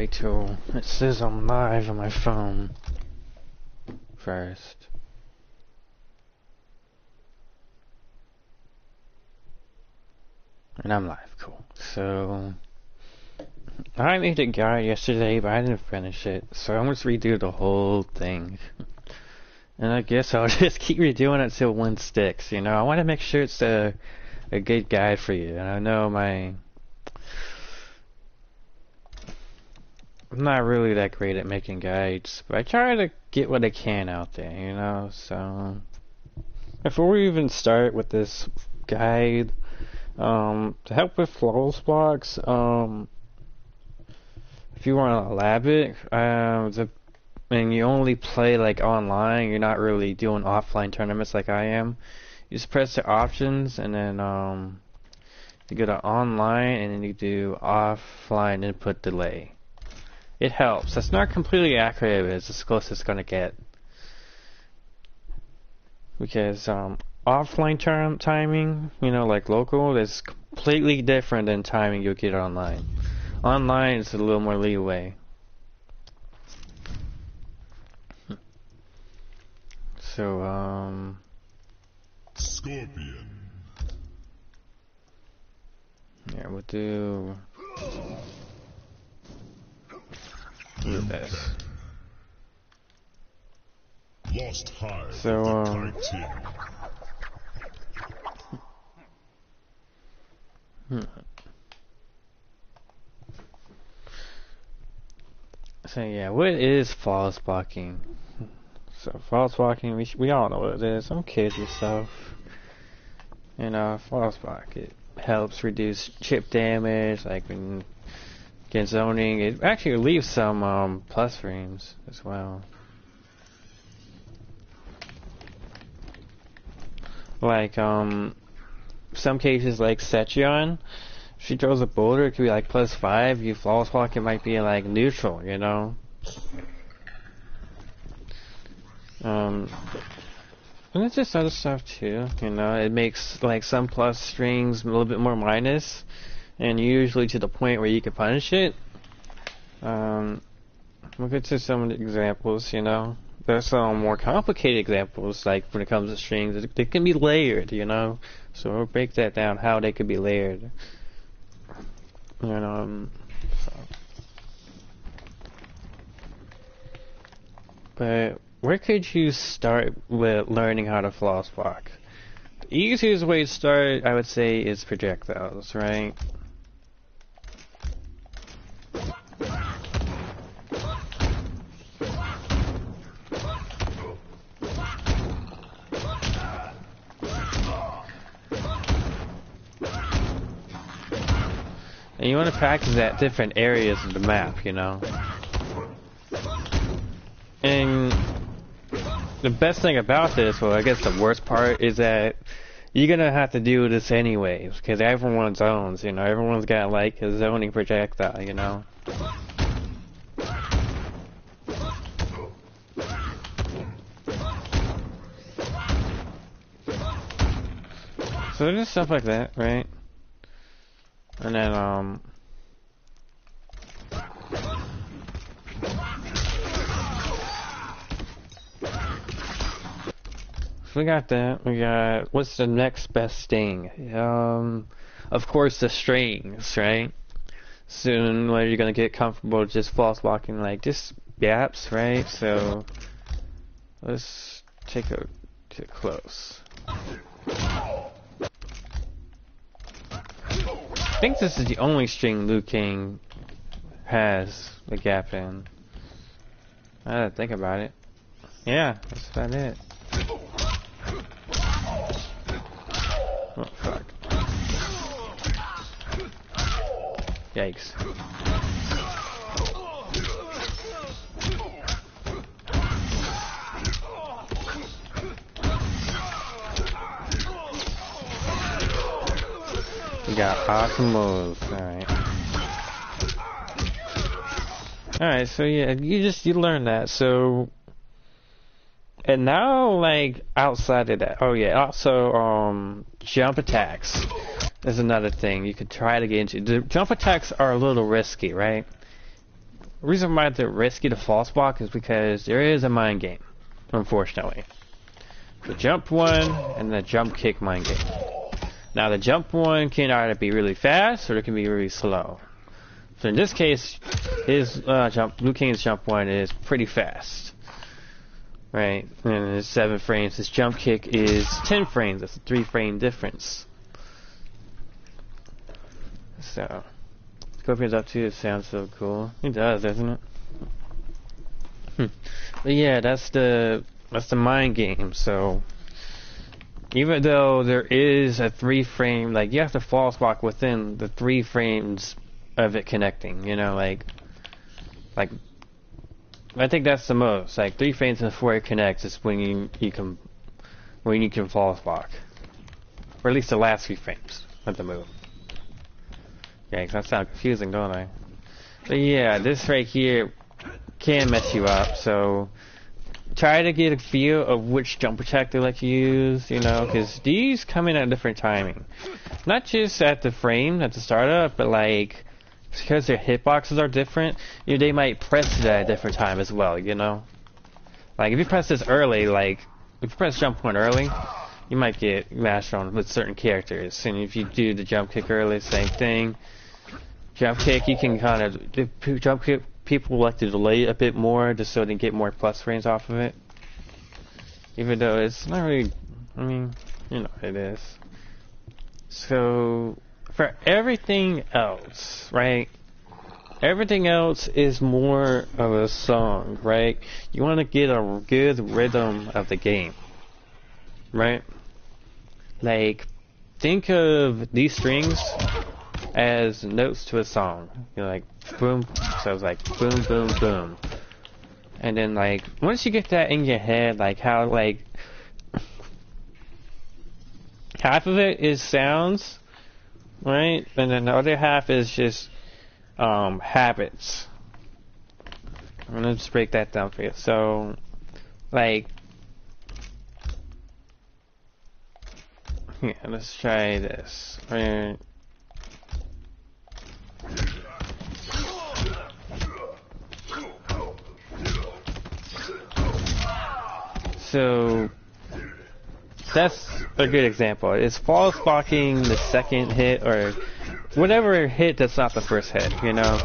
wait till it says I'm live on my phone first. And I'm live, cool. So, I made a guide yesterday, but I didn't finish it. So I'm going to redo the whole thing. And I guess I'll just keep redoing it until one sticks, you know. I want to make sure it's a good guide for you. And I know I'm not really that great at making guides, but I try to get what I can out there, you know. So, before we even start with this guide, to help with flawless blocks, if you want to lab it, and you only play like online, you're not really doing offline tournaments like I am. You just press the options, and then you go to online, and then you do offline input delay. It helps. That's not completely accurate, but it's as close as it's gonna get. Because offline timing, you know, like local, is completely different than timing you'll get online. Online is a little more leeway. So, Scorpion. Yeah, we'll do this. Lost Hive. So, So yeah, what is flawless blocking? So flawless blocking, we all know what it is. Don't kid yourself. You know, flawless block, it helps reduce chip damage, like when get zoning. It actually leaves some plus frames as well. Like some cases like Sechion, if she throws a boulder, it could be like +5. You flawless block, it might be like neutral, you know. And it's just other stuff too, you know. It makes like some plus strings a little bit more minus, and usually to the point where you can punish it. We'll get to some of the examples, you know. There's some more complicated examples, like when it comes to strings, they can be layered, you know. So we'll break that down, how they could be layered. And but where could you start with learning how to flawless block? The easiest way to start, I would say, is projectiles, right? And you want to practice at different areas of the map, you know. And the best thing about this, well, I guess the worst part, is that you're gonna have to do this anyways, because everyone zones, you know. Everyone's got like a zoning projectile, you know. So there's stuff like that, right? And then, so we got that. We got, what's the next best thing? Of course the strings, right? Soon, when you're gonna get comfortable just flawless blocking, like, just gaps, right? So, let's take a close. I think this is the only string Liu Kang has the gap in. I had to think about it. Yeah, that's about it. Oh, fuck. Yikes. We got awesome moves, alright. Alright, so yeah, you learn that, so... And now, like, outside of that, oh yeah, also, jump attacks is another thing you could try to get into. The jump attacks are a little risky, right? the reason why they're risky to false block is because there is a mind game, unfortunately. The jump one and the jump kick mind game. Now the jump one can either be really fast or it can be really slow. So in this case, his Blue King's jump one is pretty fast, right? And it's 7 frames. His jump kick is 10 frames. That's a 3-frame difference. So Scorpion's up to it sounds so cool. It does, doesn't it? But yeah, that's the mind game. So even though there is a 3-frame, like you have to false block within the 3 frames of it connecting. You know, like I think that's the most. Like 3 frames before it connects is when you can false block, or at least the last 3 frames of the move. Yeah, 'cause that sounds confusing, don't I? But yeah, this right here can mess you up, so try to get a feel of which jump attack they let you use, you know, because these come in at different timing. Not just at the frame, at the startup, but like, because their hitboxes are different, you know, they might press it at a different time as well, you know? Like, if you press this early, like, if you press jump point early, you might get mashed on with certain characters, and if you do the jump kick early, same thing. Jump kick, you can kind of, jump kick, people like to delay it a bit more just so they can get more plus frames off of it. Even though it's not really, I mean, you know, it is. So, for everything else, right? Everything else is more of a song, right? You want to get a good rhythm of the game, right? Like, think of these strings as notes to a song. You know, like boom, so it's like boom, boom, boom. And then like once you get that in your head, like how like half of it is sounds, right? And then the other half is just habits. I'm gonna just break that down for you. So like yeah, let's try this. Right. So that's a good example. It's false blocking the second hit or whatever hit that's not the first hit, you know?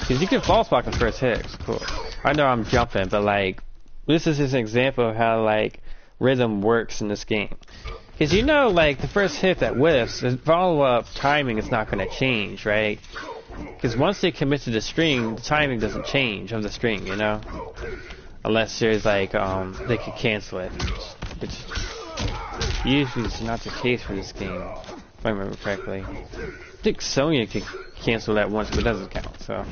Because you can false block the first hit. It's cool. I know I'm jumping, but like this is just an example of how like rhythm works in this game. Because you know, like the first hit that whiffs, the follow-up timing is not going to change, right? Because once they commit to the string, the timing doesn't change of the string, you know? Unless there's like, they can cancel it. Which usually is not the case for this game, if I remember correctly. I think Sonya can cancel that once, but it doesn't count, so.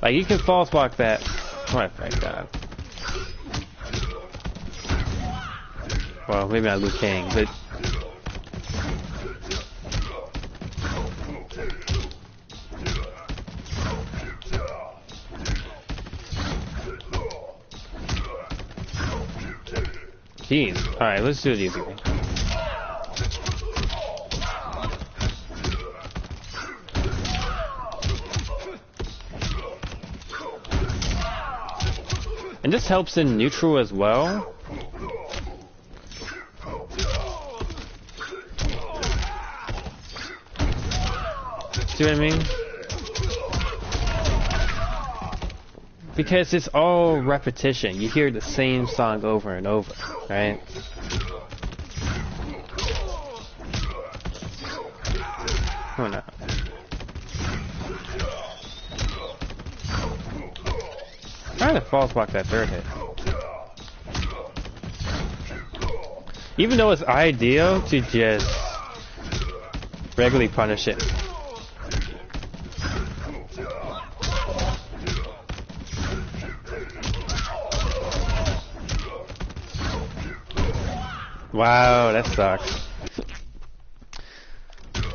Like, you can false block that. What effect that? Well, maybe not Liu Kang, but. Jeez. Alright, let's do it easy. And this helps in neutral as well. See what I mean? Because it's all repetition. You hear the same song over and over, right? Oh no. Trying to false block that third hit. Even though it's ideal to just regularly punish it. Wow, that sucks.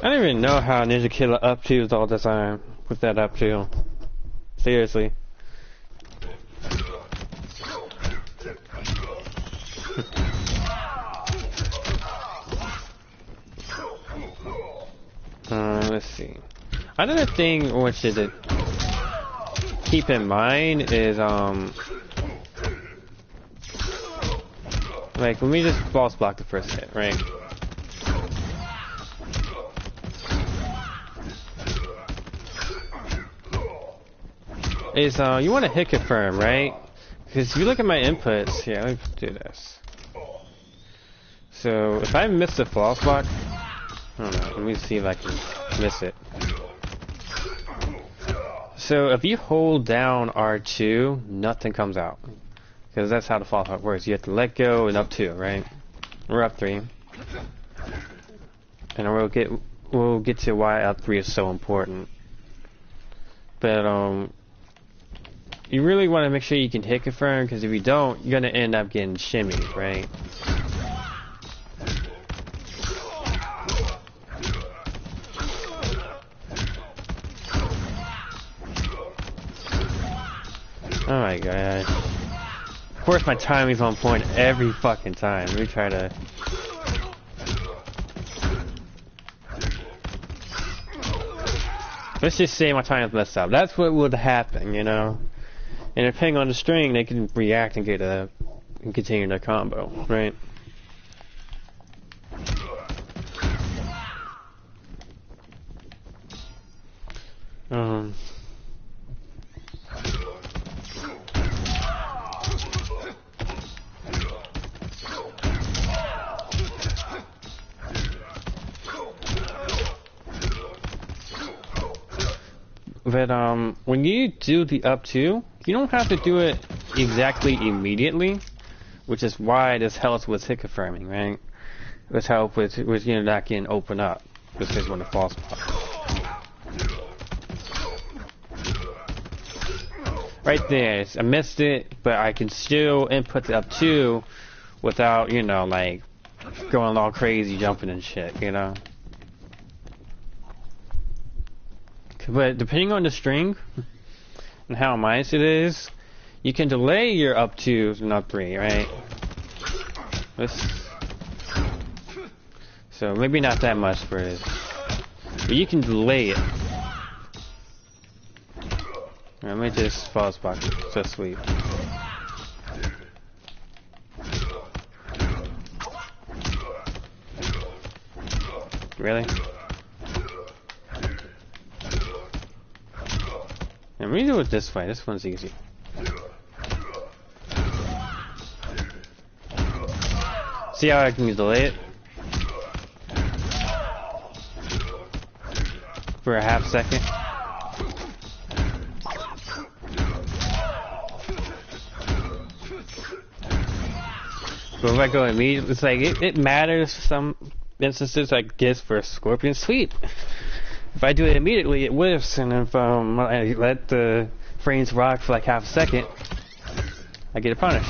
I don't even know how Ninja Killer up to is all the time with that up to. Seriously. Let's see. Another thing which is it keep in mind is like let me just false block the first hit, right? Is you want to hit confirm, right? Because if you look at my inputs, yeah, let me do this. So if I miss the false block, I don't know, let me see if I can miss it. So if you hold down R2, nothing comes out. Because that's how the false block works. You have to let go and up 2, right? We're up 3. And we'll get to why up 3 is so important. But you really want to make sure you can hit confirm, because if you don't, you're gonna end up getting shimmied, right? Oh my god. Of course my timing's on point every fucking time. Let me try to... Let's just say my time's messed up. That's what would happen, you know? And depending on the string, they can react and and continue their combo, right? But when you do the up 2, you don't have to do it exactly immediately, which is why this helps with hit confirming, right? This helps with you know not getting open up, which is when the false spot. Right there, I missed it, but I can still input the up 2 without, you know, like going all crazy, jumping and shit, you know. But depending on the string and how nice it is, you can delay your up 2s and up 3, right? So maybe not that much for it, but you can delay it. Let me just false block it. So sweet. Really? Let me do it this way. This one's easy. See how I can delay it? For a half second. But if I go immediately, it's like, it matters some instances, I guess, for Scorpion. Sweet! If I do it immediately, it whiffs, and if I let the frames rock for like half a second, I get it punished.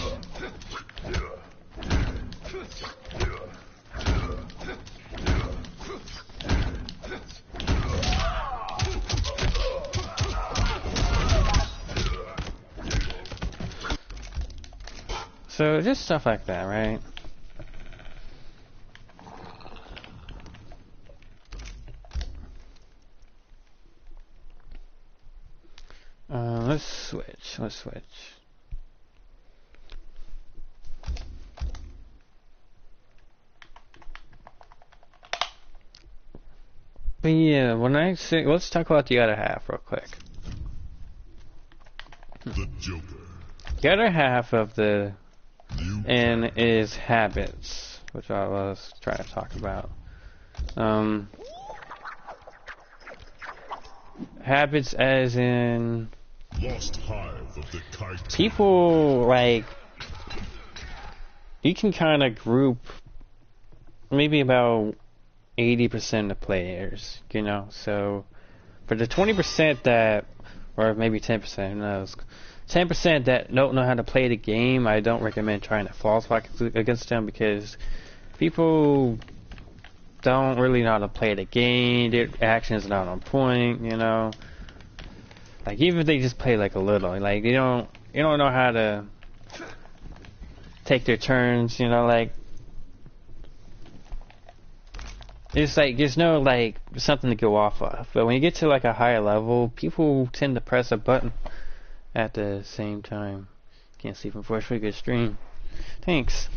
So just stuff like that, right? Let's switch. But yeah, when I say, let's talk about the other half real quick. The Joker. The other half of the N is habits, which I was trying to talk about. Habits as in Lost Hive of the Kite. People, like, you can kind of group maybe about 80% of players, you know. So for the 20% that, or maybe 10%, who knows, 10% that don't know how to play the game, I don't recommend trying to false block against them, because people don't really know how to play the game. Their action's not on point, you know. Like, even if they just play like a little, like you don't know how to take their turns, you know. Like, It's like there's no like something to go off of. But when you get to like a higher level, people tend to press a button at the same time. Can't see from first good stream. Thanks.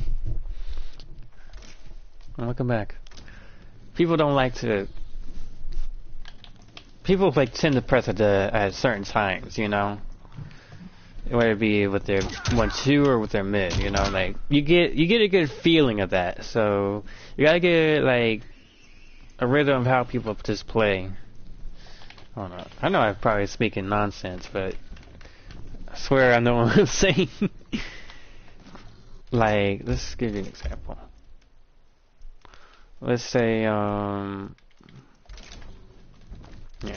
Welcome back. People don't like to. People like tend to press at certain times, you know. Whether it be with their 1-2 or with their mid, you know, like you get a good feeling of that. So you gotta get like a rhythm of how people just play. I don't know. I know I'm probably speaking nonsense, but I swear I know what I'm saying. Like, let's give you an example. Let's say, yeah,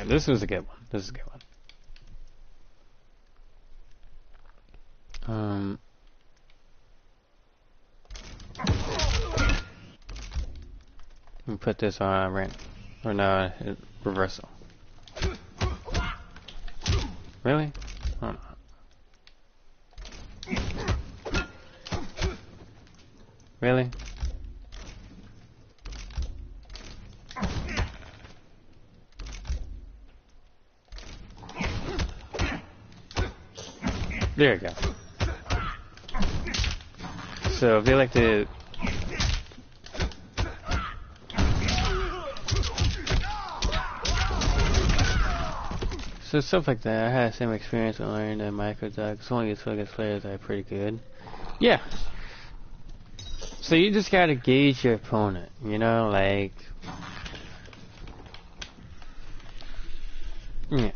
this was a good one. This is a good one. Let me put this on rent, or no, reversal. Really? Hold on. Really? There you go. So if they like to so stuff like that, I had the same experience when learning that micro ducks only gets against players that are pretty good. Yeah. So you just gotta gauge your opponent, you know, like yeah.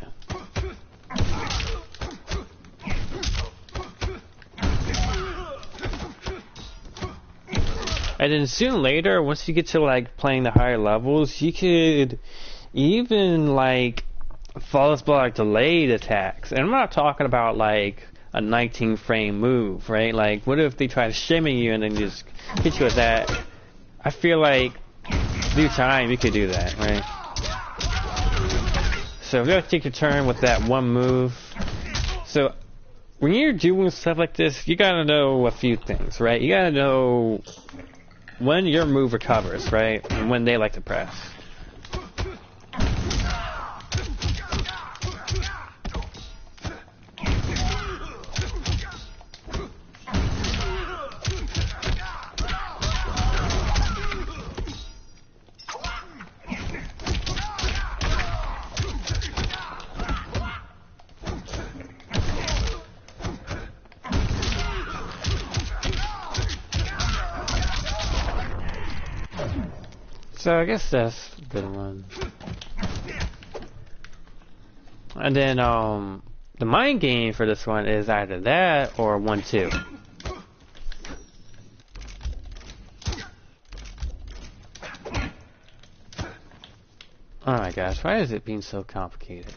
And then soon later, once you get to like playing the higher levels, you could even like flawless block delayed attacks. And I'm not talking about like a 19 frame move, right? Like what if they try to shimmy you and then just hit you with that? I feel like through time you could do that, right? So if you have to take your turn with that one move. So when you're doing stuff like this, you gotta know a few things, right? You gotta know when your move recovers, right? And when they like to press. So I guess that's a good one. And then the mind game for this one is either that or 1-2. Oh my gosh, why is it being so complicated?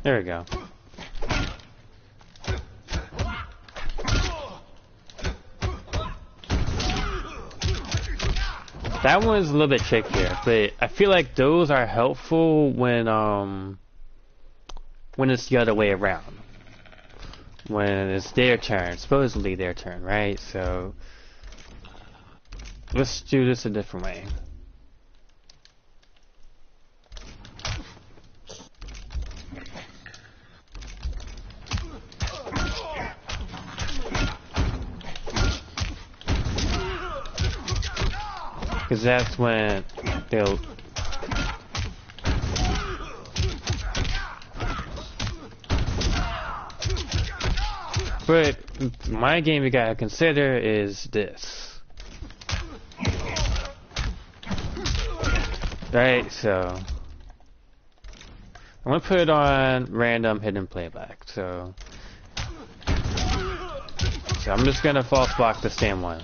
There we go. That one's a little bit trickier, but I feel like those are helpful when it's the other way around. When it's their turn, supposedly their turn, right? So let's do this a different way. Because that's when they'll... But my game you gotta consider is this. Right, so... I'm gonna put it on random hidden playback, so I'm just gonna false block the same one.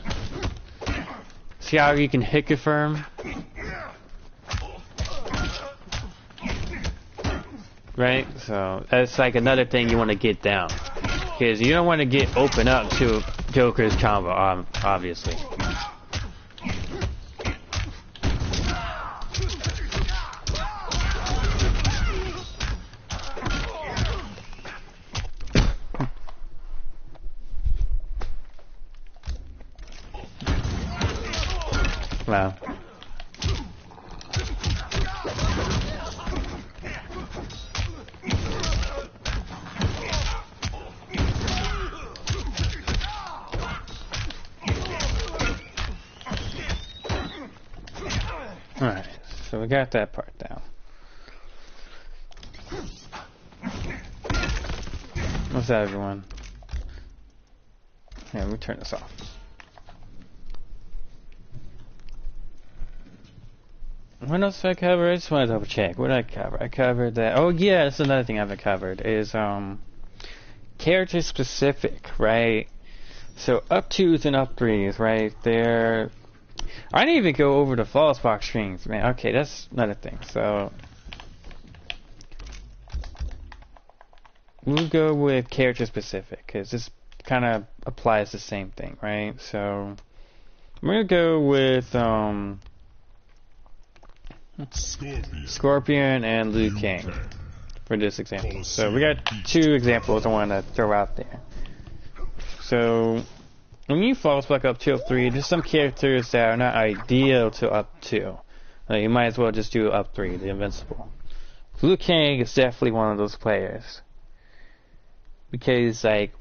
See how you can hit confirm? Right? So that's like another thing you want to get down. Because you don't want to get open up to Joker's combo, obviously. Wow. Alright, so we got that part down. What's that, everyone? Yeah, let me turn this off. What else did I cover? I just want to double check. What did I cover? I covered that. Oh yeah, that's another thing I haven't covered is character specific, right? So up twos and up threes, right? I didn't even go over the false box strings, man. Okay, that's another thing. So we'll go with character specific because this kind of applies the same thing, right? So I'm gonna go with Scorpion and Liu Kang for this example. So we got two examples I want to throw out there. So when you false block up 2 up 3, there's some characters that are not ideal to up 2. You might as well just do up 3, the invincible. Liu Kang is definitely one of those players. Because like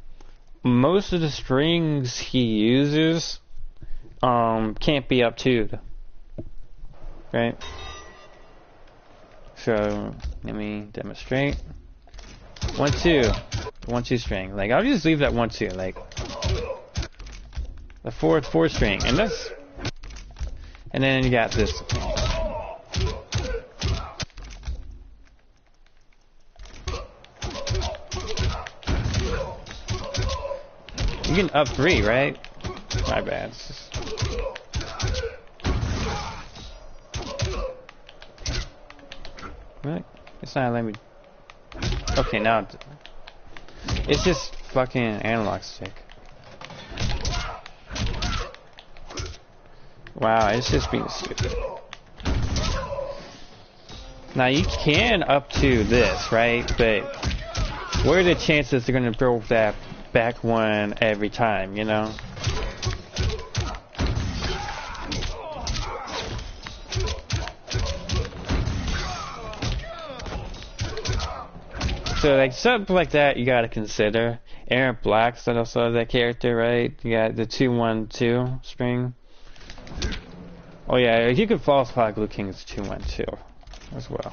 most of the strings he uses can't be up 2. Right? So let me demonstrate. 1 2. 1 2 string. Like I'll just leave that 1 2. Like the 4 string. And then you got this. You can up 3, right? My bad. It's just... Really? It's not letting me... Okay, now... It's just fucking analog stick. Wow, it's just being stupid. Now you can up to this, right? But what are the chances they're gonna throw that back one every time, you know? So like something like that you gotta consider. Aaron Black's also that character, right? You got the 2-1-2 string. Oh yeah, you could false block Liu Kang's 2-1-2 as well.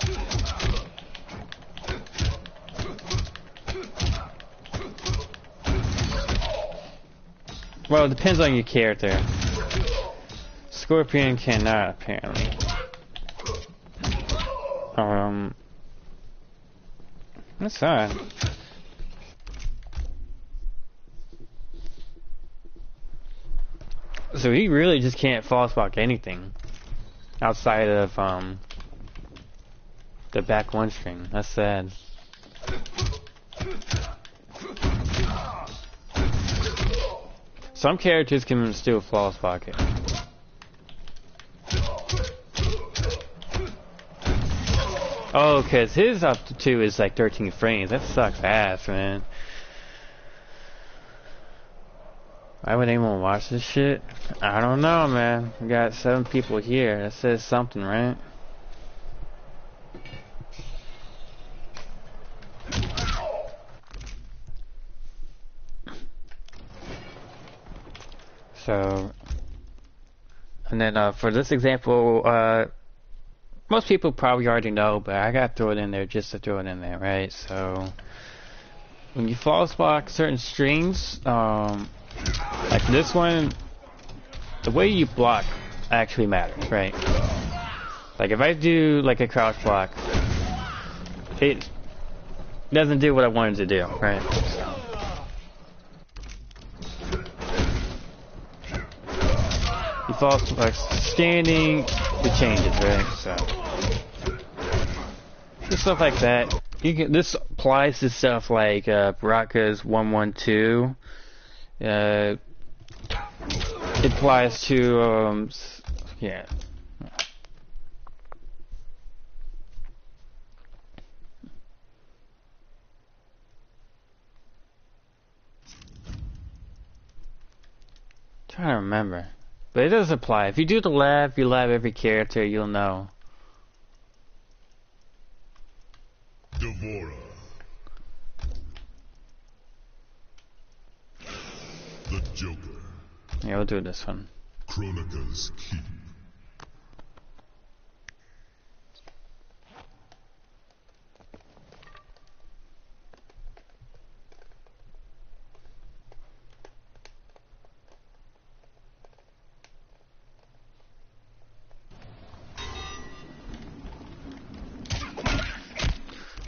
Well, it depends on your character. Scorpion cannot apparently. That's odd. So he really just can't false block anything outside of the back 1 string. That's sad. Some characters can still false block it. Oh, cause his up to 2 is like 13 frames. That sucks ass, man. Why would anyone watch this shit? I don't know, man. We got 7 people here. That says something, right? So, and then for this example, most people probably already know, but I gotta throw it in there just to throw it in there, right? So, when you false block certain strings, like this one, the way you block actually matters, right? Like if I do like a crouch block, it doesn't do what I wanted to do, right? So. You false block standing, it changes, right? So just stuff like that. You can. This applies to stuff like Baraka's 1-1-2. It applies to yeah. Trying to remember, But it does apply. If you do the lab, you lab every character, you'll know. Devora. The Joker. Yeah, we'll do this one. Kronika's Keep.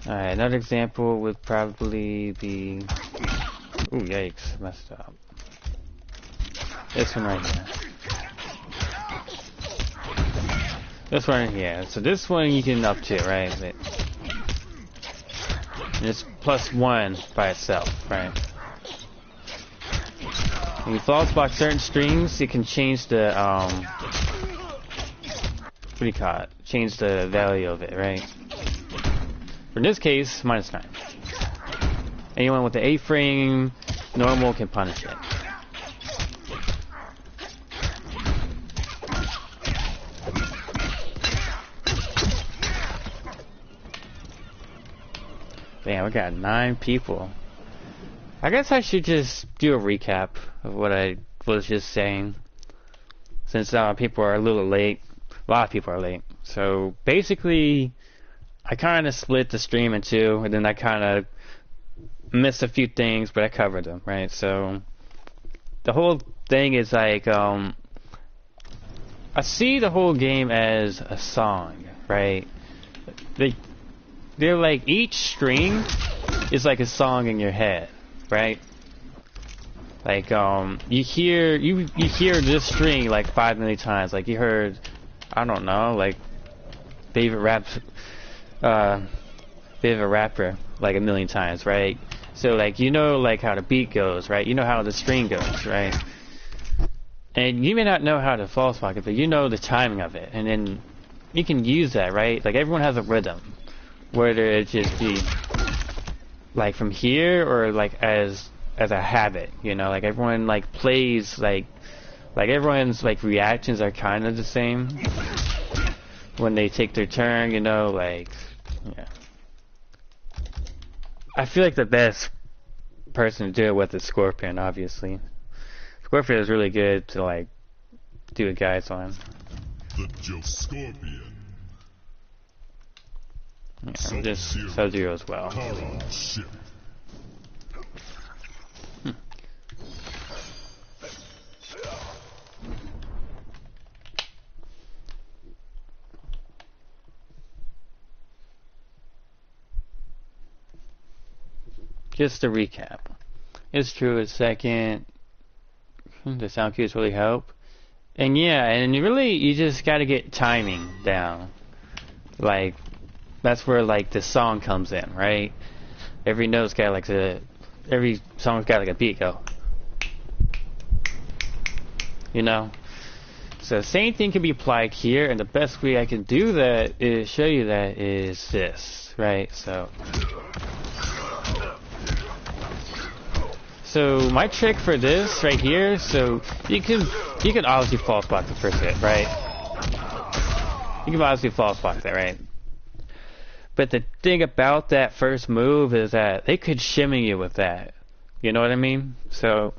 Alright, another example would probably be... Ooh, yikes, messed up. This one right here. This one right here. So this one you can up to, right? It's +1 by itself, right? When you false block certain strings, you can change the, what do you call it? Change the value of it, right? In this case, -9. Anyone with the A-frame, normal can punish it. Damn, we got 9 people. I guess I should just do a recap of what I was just saying. Since people are a little late. A lot of people are late. So, basically... I kind of split the stream in two, and then I kind of missed a few things, but I covered them, right? So, the whole thing is like, I see the whole game as a song, right? They're like, each string is like a song in your head, right? Like, you hear this string like 5 million times, like you heard, I don't know, like, favorite rapper like 1 million times, right? So like you know like how the beat goes, right? You know how the string goes, right? And you may not know how to false block it, but you know the timing of it, and then you can use that, right? Like everyone has a rhythm, whether it just be like from here or like as a habit, you know? Like everyone like plays like everyone's like reactions are kind of the same when they take their turn, you know, like. Yeah. I feel like the best person to do it with is Scorpion, obviously. Scorpion is really good to, like, do a guys on. The Joke Scorpion. Yeah, just Sub-Zero as well. Just to recap, it's true. It's second. The sound cues really help, and yeah, and you just got to get timing down. Like that's where like the song comes in, right? Every note's got like every song's got like a beat go. You know, so same thing can be applied here, and the best way I can do that is show you that is this, right? So my trick for this right here, so you can obviously false block the first hit, right? You can obviously false block that, right? But the thing about that first move is that they could shimmy you with that. You know what I mean? So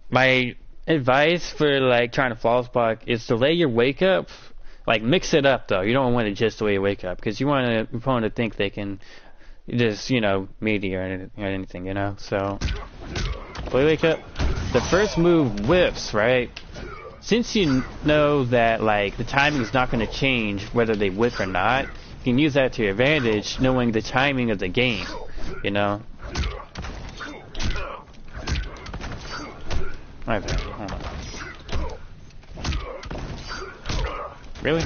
my advice for like trying to false block is delay your wake up, like mix it up though. You don't want to just delay your wake up because you want an opponent to think they can. Just, you know, meaty or anything, you know, so wake up. The first move whiffs, right? Since you know that, like, the timing is not going to change whether they whiff or not, you can use that to your advantage, knowing the timing of the game, you know? My bad, hold on. Really?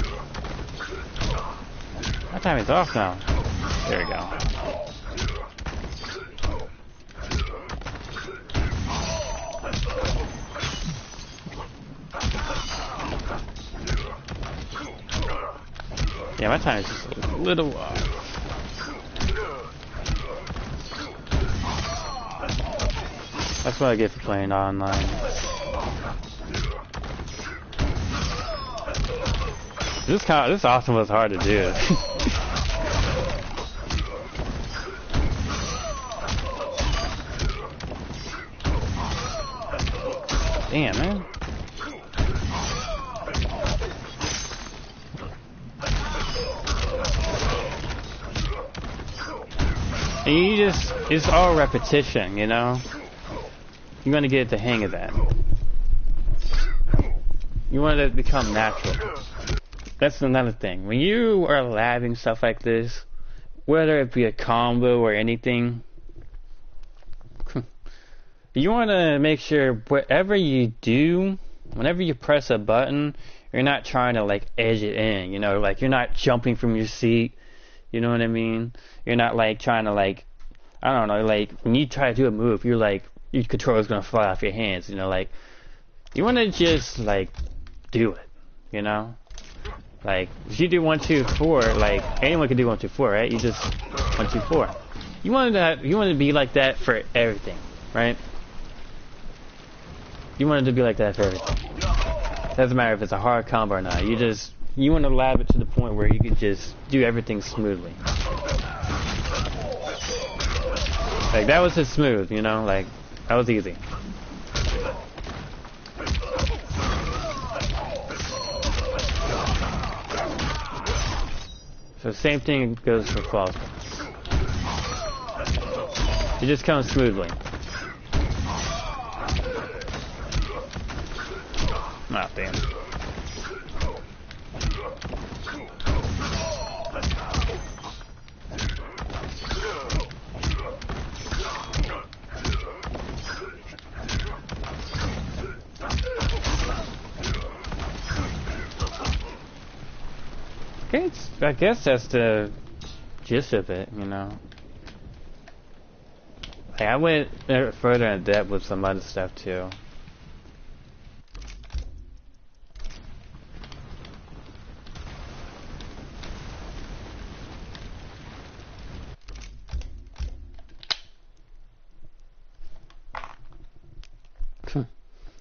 My timing's off now. There we go. Yeah, my time is just a little off. That's what I get for playing online. This awesome was hard to do. Damn, man. And it's all repetition, you know? You're gonna get the hang of that. You want it to become natural. That's another thing. When you are labbing stuff like this, whether it be a combo or anything, you want to make sure whatever you do, whenever you press a button, you're not trying to like edge it in, you know, like you're not jumping from your seat, you know what I mean? You're not like trying to like, I don't know, like when you try to do a move, you're like, your controller's going to fly off your hands, you know, like you want to just like do it, you know? Like if you do 1, 2, 4, like anyone can do 1, 2, 4, right? You just 1, 2, 4. You want to be like that for everything, right? You want it to be like that for everything. Doesn't matter if it's a hard combo or not. You want to lab it to the point where you can just do everything smoothly. Like that was just smooth, you know, like that was easy. So same thing goes for false. It just comes smoothly. Ah, damn. Okay, I guess that's the gist of it, you know. Like, I went further in depth with some other stuff too.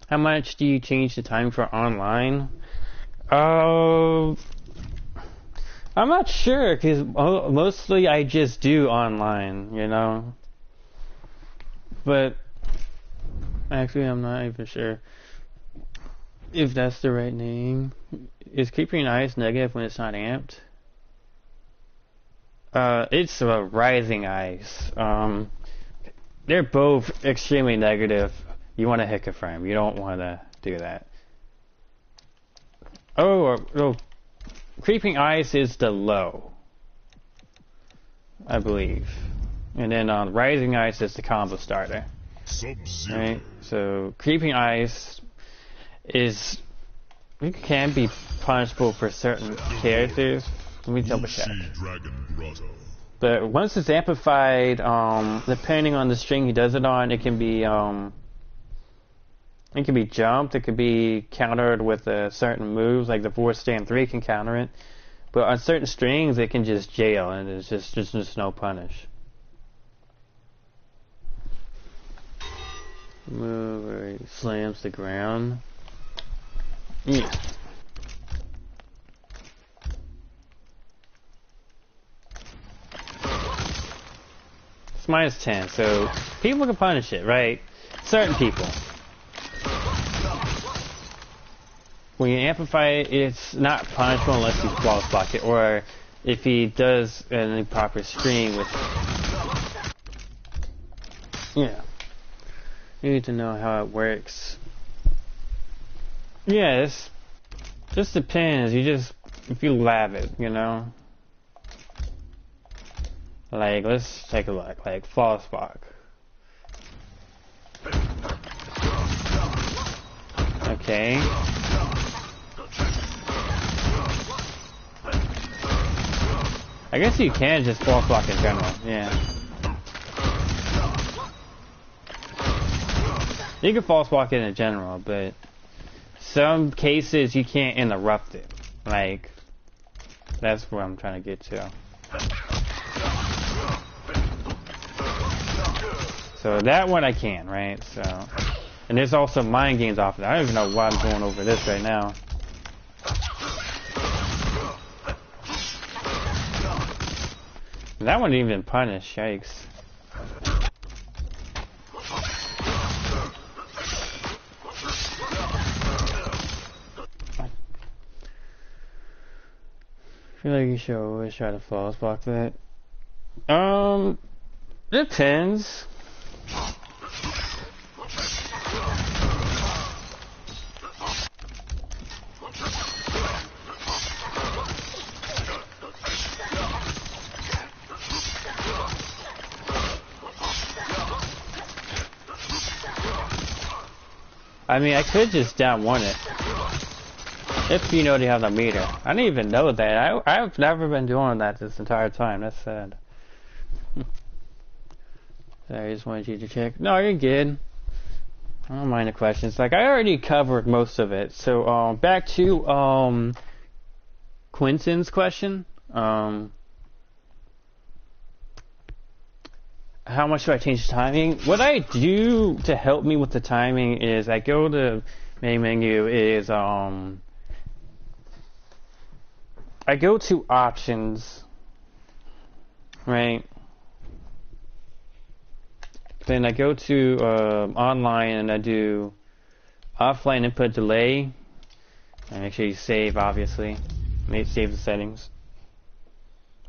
How much do you change the time for online? I'm not sure, because mostly I just do online, you know? But, actually I'm not even sure if that's the right name. Is Creeping Ice negative when it's not amped? It's a Rising Ice. They're both extremely negative. You want to hit confirm. You don't want to do that. Oh, Creeping Ice is the low, I believe. And then Rising Ice is the combo starter. Sub-Zero. Right? So Creeping Ice is, it can be punishable for certain characters. Let me double check. But once it's amplified, depending on the string he does it on, it can be jumped, it could be countered with certain moves, like the 4-stand-3 can counter it. But on certain strings, it can just jail, and it's just no punish. Move where he slams the ground. Yeah. It's -10, so people can punish it, right? Certain people. When you amplify it, it's not punishable unless you flawless block it, or if he does an improper string with... Yeah. You need to know how it works. Yeah, it's just depends. If you lab it, you know? Like, let's take a look. Like, flawless block. Okay. I guess you can just flawless block in general, yeah. You can false block it in general, but some cases you can't interrupt it. Like, that's where I'm trying to get to. So that one I can, right? So, and there's also mind games off of that. I don't even know why I'm going over this right now. That one didn't even punish. Yikes. I feel like you should always try to flawless block that. Depends. I mean, I could just down one it. If you know they have the meter. I didn't even know that. I've never been doing that this entire time. That's sad. Sorry, I just wanted you to check. No, you're good. I don't mind the questions. Like, I already covered most of it. So, back to, Quinton's question. How much do I change the timing? What I do to help me with the timing is I go to main menu is I go to options, right? Then I go to online and I do offline input delay. And make sure you save, obviously. Save the settings,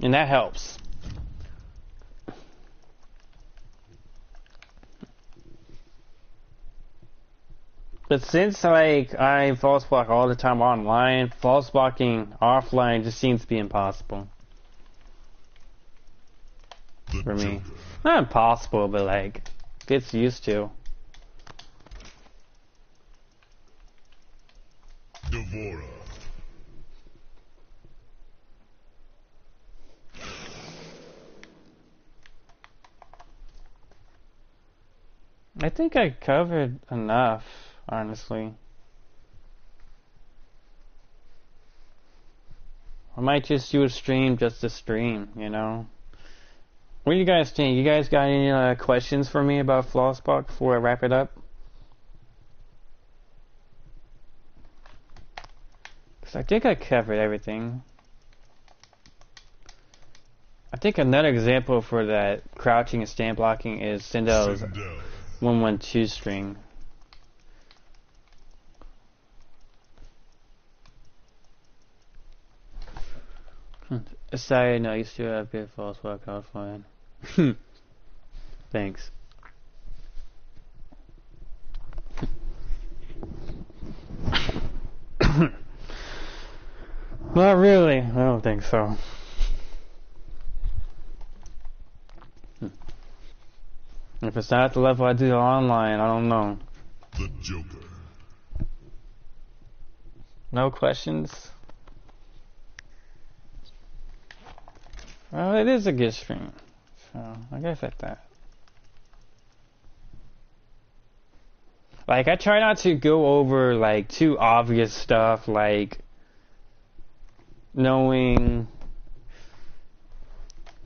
and that helps. But since like I false block all the time online, false blocking offline just seems to be impossible for me. Not impossible, but like gets used to. Devora. I think I covered enough. Honestly, I might just do a stream just to stream, you know. What do you guys think? You guys got any questions for me about Flossbach before I wrap it up? Because I think I covered everything. I think another example for that crouching and stand blocking is Sindel's 112 string. Sorry, no, you still have good false block offline. Thanks. Not really. I don't think so. If it's not at the level I do online, I don't know. The Joker. No questions? Well, it is a good stream, so I guess at that. Like, I try not to go over, like, too obvious stuff, like, knowing...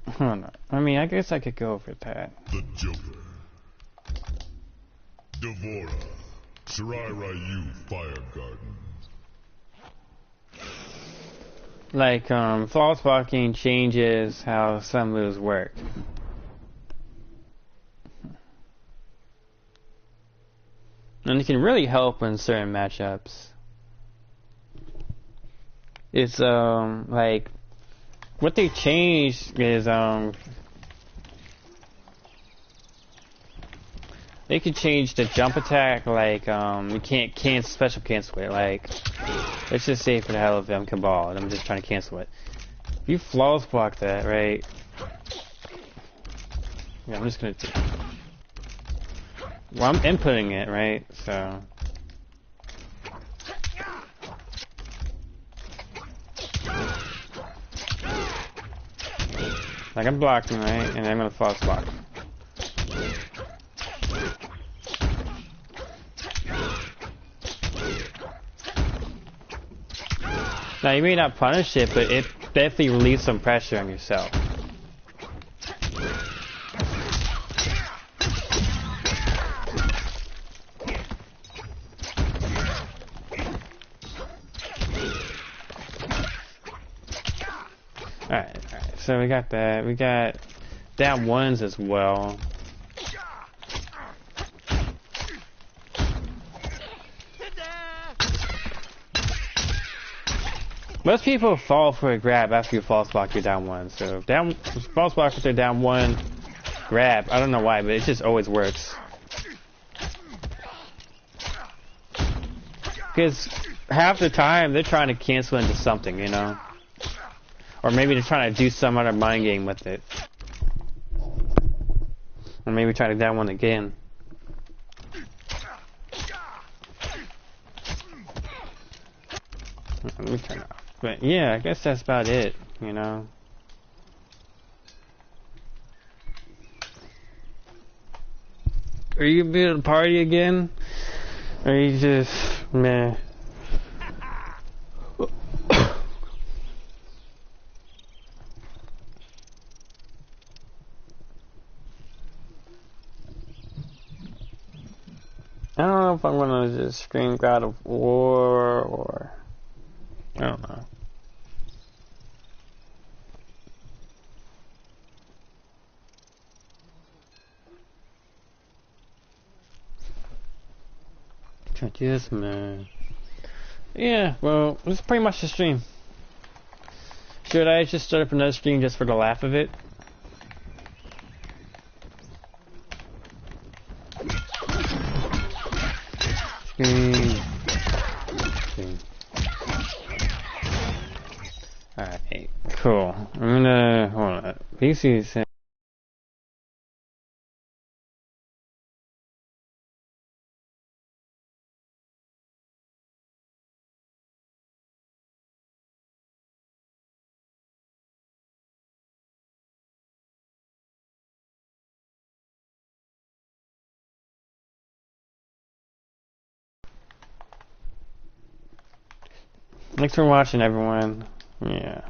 I don't know. I mean, I guess I could go over that. The Joker. Devora. Shirai Ryu Fire Garden. Like, false blocking changes how some moves work. And it can really help in certain matchups. It's, like, what they changed is, they could change the jump attack, like, you can't special cancel it, like, let's just say for the hell of it, I'm Cabal, and I'm just trying to cancel it. If you flawless block that, right, yeah, I'm just gonna do, well, I'm inputting it, right, so, like, I'm blocking, right, and I'm gonna flawless block. Now, you may not punish it, but it definitely relieves some pressure on yourself. Alright, So we got that. We got down ones as well. Most people fall for a grab after you false block your down one. So down false block with their down one grab. I don't know why, but it just always works. Because half the time they're trying to cancel into something, you know? Or maybe they're trying to do some other mind game with it. Or maybe try to down one again. Let me turn it off. But yeah, I guess that's about it, you know? Are you gonna be at a party again? Or are you just meh? I don't know if I'm gonna just stream God of War or I don't know. Yes, man. Yeah, well, this is pretty much the stream. Should I just start up another stream just for the laugh of it? Stream. Alright, cool. I'm gonna hold on. PC saying thanks for watching, everyone. Yeah.